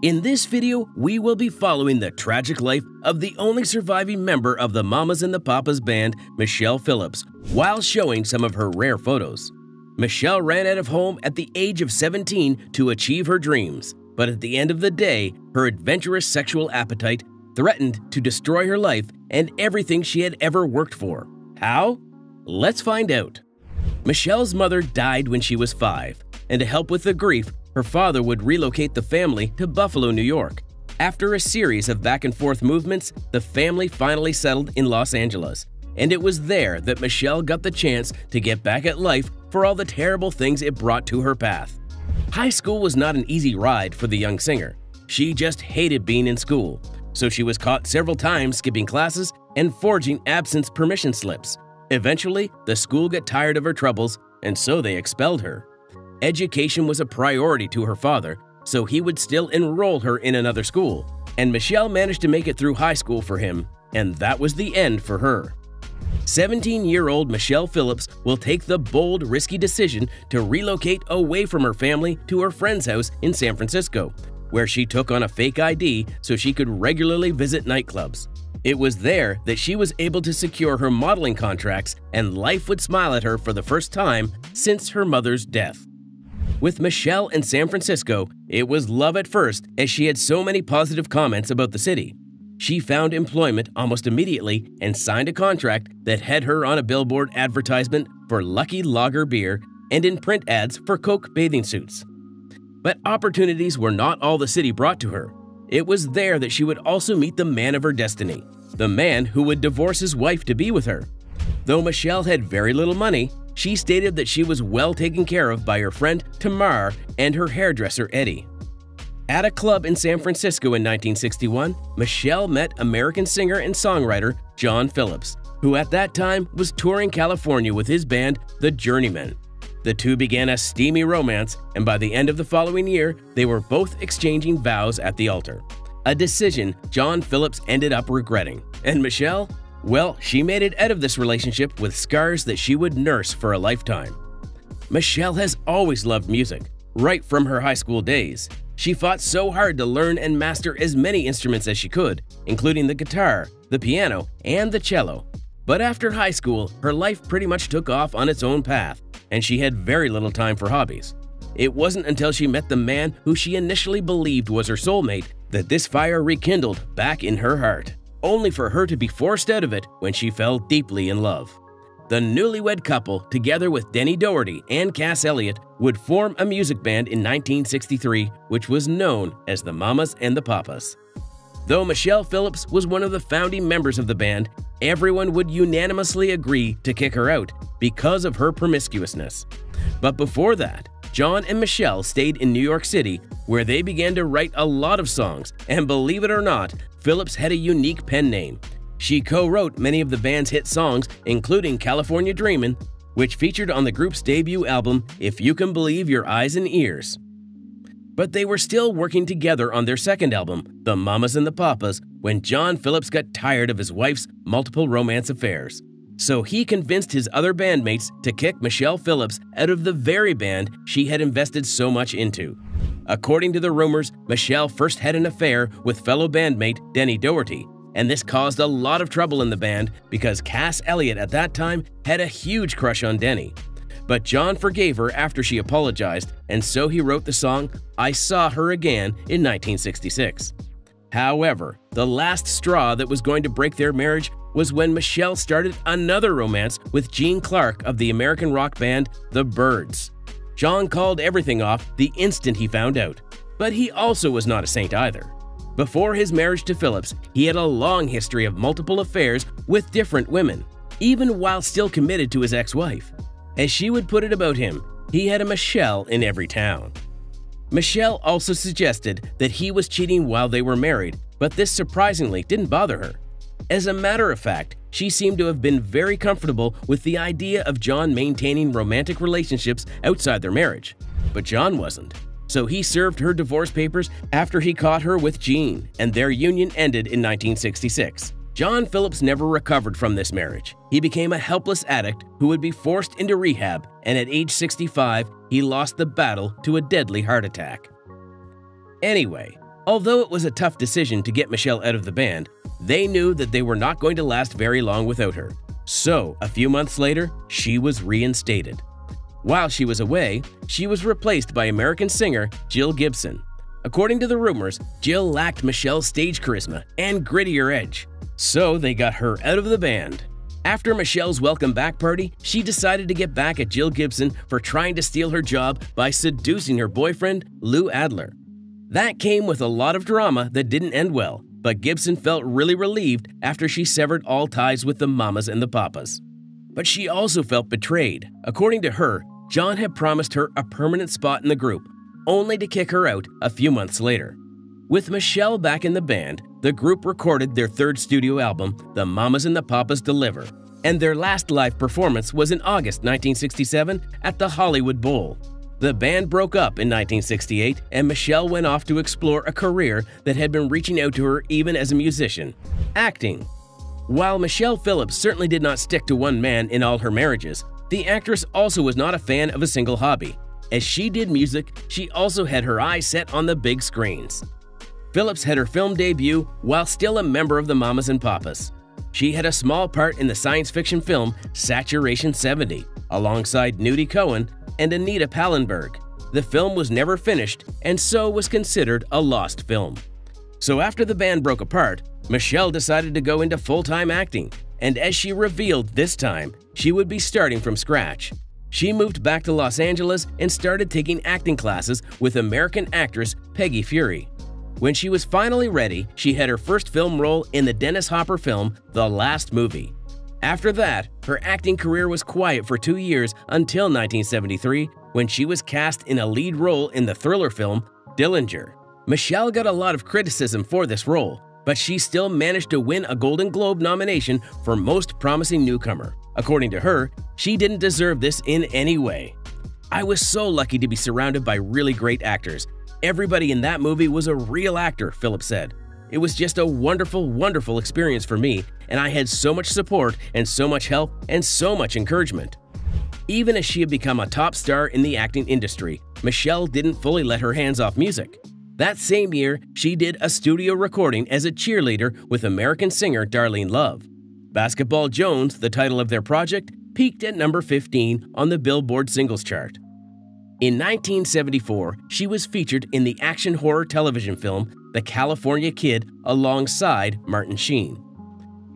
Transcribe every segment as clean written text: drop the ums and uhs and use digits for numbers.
In this video, we will be following the tragic life of the only surviving member of the Mamas and the Papas band, Michelle Phillips, while showing some of her rare photos. Michelle ran out of home at the age of 17 to achieve her dreams, but at the end of the day, her adventurous sexual appetite threatened to destroy her life and everything she had ever worked for. How? Let's find out. Michelle's mother died when she was 5, and to help with the grief, her father would relocate the family to Buffalo, New York. After a series of back-and-forth movements, the family finally settled in Los Angeles, and it was there that Michelle got the chance to get back at life for all the terrible things it brought to her path. High school was not an easy ride for the young singer. She just hated being in school, so she was caught several times skipping classes and forging absence permission slips. Eventually, the school got tired of her troubles, and so they expelled her. Education was a priority to her father, so he would still enroll her in another school, and Michelle managed to make it through high school for him, and that was the end for her. 17-year-old Michelle Phillips will take the bold, risky decision to relocate away from her family to her friend's house in San Francisco, where she took on a fake ID so she could regularly visit nightclubs. It was there that she was able to secure her modeling contracts, and life would smile at her for the first time since her mother's death. With Michelle in San Francisco, it was love at first, as she had so many positive comments about the city. She found employment almost immediately and signed a contract that had her on a billboard advertisement for Lucky Lager beer and in print ads for Coke bathing suits. But opportunities were not all the city brought to her. It was there that she would also meet the man of her destiny, the man who would divorce his wife to be with her. Though Michelle had very little money, she stated that she was well taken care of by her friend Tamar and her hairdresser Eddie. At a club in San Francisco in 1961, Michelle met American singer and songwriter John Phillips, who at that time was touring California with his band, The Journeymen. The two began a steamy romance, and by the end of the following year, they were both exchanging vows at the altar. A decision John Phillips ended up regretting. And Michelle? Well, she made it out of this relationship with scars that she would nurse for a lifetime. Michelle has always loved music, right from her high school days. She fought so hard to learn and master as many instruments as she could, including the guitar, the piano, and the cello. But after high school, her life pretty much took off on its own path, and she had very little time for hobbies. It wasn't until she met the man who she initially believed was her soulmate that this fire rekindled back in her heart, only for her to be forced out of it when she fell deeply in love. The newlywed couple, together with Denny Doherty and Cass Elliot, would form a music band in 1963, which was known as the Mamas and the Papas. Though Michelle Phillips was one of the founding members of the band, everyone would unanimously agree to kick her out because of her promiscuousness. But before that, John and Michelle stayed in New York City, where they began to write a lot of songs, and believe it or not, Phillips had a unique pen name. She co-wrote many of the band's hit songs, including California Dreamin', which featured on the group's debut album, If You Can Believe Your Eyes and Ears. But they were still working together on their second album, The Mamas and the Papas, when John Phillips got tired of his wife's multiple romance affairs. So he convinced his other bandmates to kick Michelle Phillips out of the very band she had invested so much into. According to the rumors, Michelle first had an affair with fellow bandmate Denny Doherty, and this caused a lot of trouble in the band because Cass Elliot at that time had a huge crush on Denny. But John forgave her after she apologized, and so he wrote the song I Saw Her Again in 1966. However, the last straw that was going to break their marriage was when Michelle started another romance with Gene Clark of the American rock band The Byrds. John called everything off the instant he found out, but he also was not a saint either. Before his marriage to Phillips, he had a long history of multiple affairs with different women, even while still committed to his ex-wife. As she would put it about him, he had a Michelle in every town. Michelle also suggested that he was cheating while they were married, but this surprisingly didn't bother her. As a matter of fact, she seemed to have been very comfortable with the idea of John maintaining romantic relationships outside their marriage. But John wasn't. So he served her divorce papers after he caught her with Gene, and their union ended in 1966. John Phillips never recovered from this marriage. He became a helpless addict who would be forced into rehab, and at age 65, he lost the battle to a deadly heart attack. Anyway, Although it was a tough decision to get Michelle out of the band, they knew that they were not going to last very long without her. So, a few months later, she was reinstated. While she was away, she was replaced by American singer Jill Gibson. According to the rumors, Jill lacked Michelle's stage charisma and grittier edge, so they got her out of the band. After Michelle's welcome back party, she decided to get back at Jill Gibson for trying to steal her job by seducing her boyfriend, Lou Adler. That came with a lot of drama that didn't end well, but Gibson felt really relieved after she severed all ties with the Mamas and the Papas. But she also felt betrayed. According to her, John had promised her a permanent spot in the group, only to kick her out a few months later. With Michelle back in the band, the group recorded their third studio album, The Mamas and the Papas Deliver, and their last live performance was in August 1967 at the Hollywood Bowl. The band broke up in 1968, and Michelle went off to explore a career that had been reaching out to her even as a musician: acting. While Michelle Phillips certainly did not stick to one man in all her marriages, the actress also was not a fan of a single hobby. As she did music, she also had her eyes set on the big screens. Phillips had her film debut while still a member of the Mamas and Papas. She had a small part in the science fiction film Saturation 70, alongside Nudie Cohen and Anita Pallenberg. The film was never finished and so was considered a lost film. So after the band broke apart, Michelle decided to go into full-time acting, and as she revealed this time, she would be starting from scratch. She moved back to Los Angeles and started taking acting classes with American actress Peggy Fury. When she was finally ready, she had her first film role in the Dennis Hopper film The Last Movie. After that, her acting career was quiet for 2 years until 1973, when she was cast in a lead role in the thriller film Dillinger. Michelle got a lot of criticism for this role, but she still managed to win a Golden Globe nomination for Most Promising Newcomer. According to her, she didn't deserve this in any way. "I was so lucky to be surrounded by really great actors. Everybody in that movie was a real actor," Phillips said. "It was just a wonderful, wonderful experience for me, and I had so much support and so much help and so much encouragement." Even as she had become a top star in the acting industry, Michelle didn't fully let her hands off music. That same year, she did a studio recording as a cheerleader with American singer Darlene Love. Basketball Jones, the title of their project, peaked at number 15 on the Billboard Singles Chart. In 1974, she was featured in the action horror television film The California Kid alongside Martin Sheen.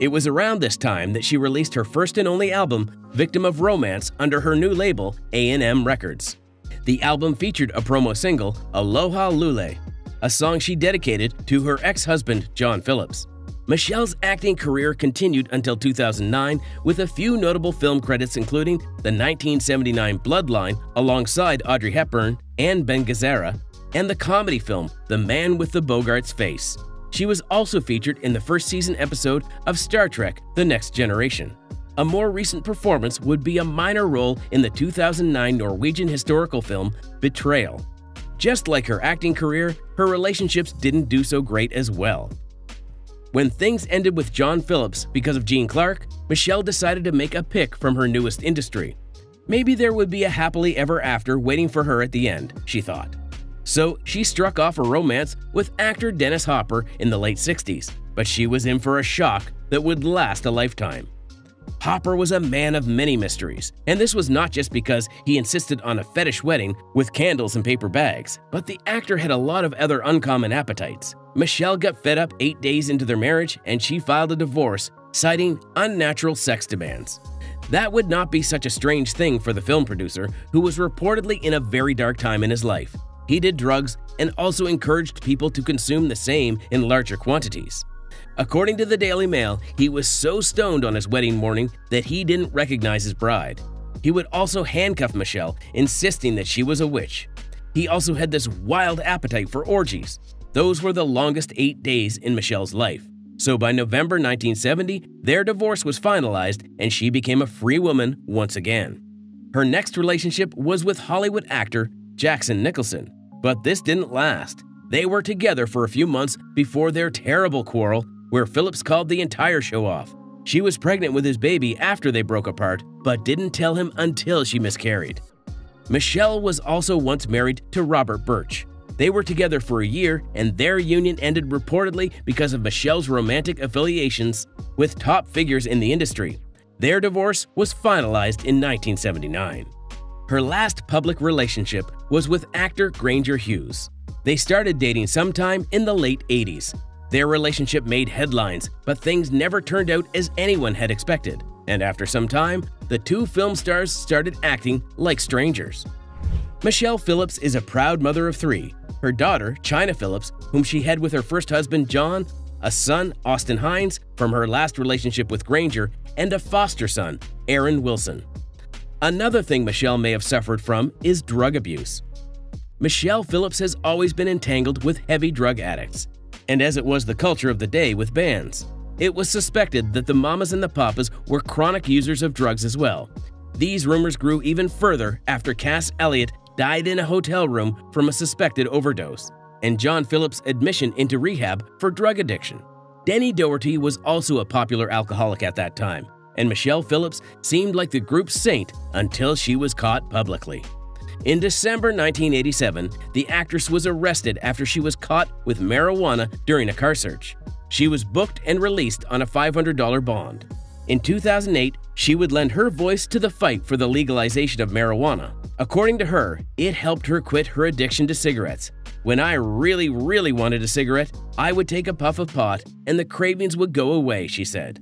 It was around this time that she released her first and only album, Victim of Romance, under her new label, A&M Records. The album featured a promo single, Aloha Lule, a song she dedicated to her ex-husband, John Phillips. Michelle's acting career continued until 2009 with a few notable film credits including the 1979 Bloodline alongside Audrey Hepburn and Ben Gazzara, and the comedy film The Man with the Bogart's Face. She was also featured in the first season episode of Star Trek: The Next Generation. A more recent performance would be a minor role in the 2009 Norwegian historical film Betrayal. Just like her acting career, her relationships didn't do so great as well. When things ended with John Phillips because of Gene Clark, Michelle decided to make a pick from her newest industry. Maybe there would be a happily ever after waiting for her at the end, she thought. So she struck off a romance with actor Dennis Hopper in the late 60s, but she was in for a shock that would last a lifetime. Hopper was a man of many mysteries, and this was not just because he insisted on a fetish wedding with candles and paper bags, but the actor had a lot of other uncommon appetites. Michelle got fed up 8 days into their marriage, and she filed a divorce, citing unnatural sex demands. That would not be such a strange thing for the film producer, who was reportedly in a very dark time in his life. He did drugs and also encouraged people to consume the same in larger quantities. According to the Daily Mail, he was so stoned on his wedding morning that he didn't recognize his bride. He would also handcuff Michelle, insisting that she was a witch. He also had this wild appetite for orgies. Those were the longest 8 days in Michelle's life. So by November 1970, their divorce was finalized and she became a free woman once again. Her next relationship was with Hollywood actor Jackson Nicholson, but this didn't last. They were together for a few months before their terrible quarrel, where Phillips called the entire show off. She was pregnant with his baby after they broke apart, but didn't tell him until she miscarried. Michelle was also once married to Robert Birch. They were together for a year, and their union ended reportedly because of Michelle's romantic affiliations with top figures in the industry. Their divorce was finalized in 1979. Her last public relationship was with actor Granger Hughes. They started dating sometime in the late 80s. Their relationship made headlines, but things never turned out as anyone had expected. And after some time, the two film stars started acting like strangers. Michelle Phillips is a proud mother of 3. Her daughter, China Phillips, whom she had with her first husband, John, a son, Austin Hines, from her last relationship with Granger, and a foster son, Aaron Wilson. Another thing Michelle may have suffered from is drug abuse. Michelle Phillips has always been entangled with heavy drug addicts, and as it was the culture of the day with bands, it was suspected that the Mamas and the Papas were chronic users of drugs as well. These rumors grew even further after Cass Elliot died in a hotel room from a suspected overdose, and John Phillips' admission into rehab for drug addiction. Denny Doherty was also a popular alcoholic at that time, and Michelle Phillips seemed like the group's saint until she was caught publicly. In December 1987, the actress was arrested after she was caught with marijuana during a car search. She was booked and released on a $500 bond. In 2008, she would lend her voice to the fight for the legalization of marijuana. According to her, it helped her quit her addiction to cigarettes. When I really wanted a cigarette, I would take a puff of pot and the cravings would go away, she said.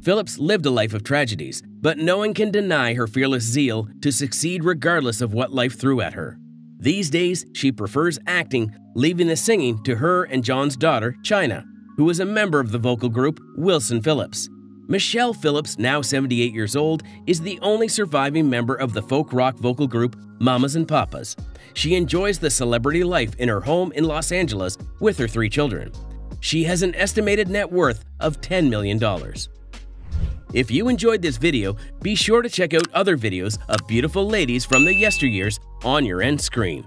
Phillips lived a life of tragedies, but no one can deny her fearless zeal to succeed regardless of what life threw at her. These days, she prefers acting, leaving the singing to her and John's daughter, China, who is a member of the vocal group Wilson Phillips. Michelle Phillips, now 78 years old, is the only surviving member of the folk rock vocal group Mamas and Papas. She enjoys the celebrity life in her home in Los Angeles with her 3 children. She has an estimated net worth of $10 million. If you enjoyed this video, be sure to check out other videos of beautiful ladies from the yesteryears on your end screen.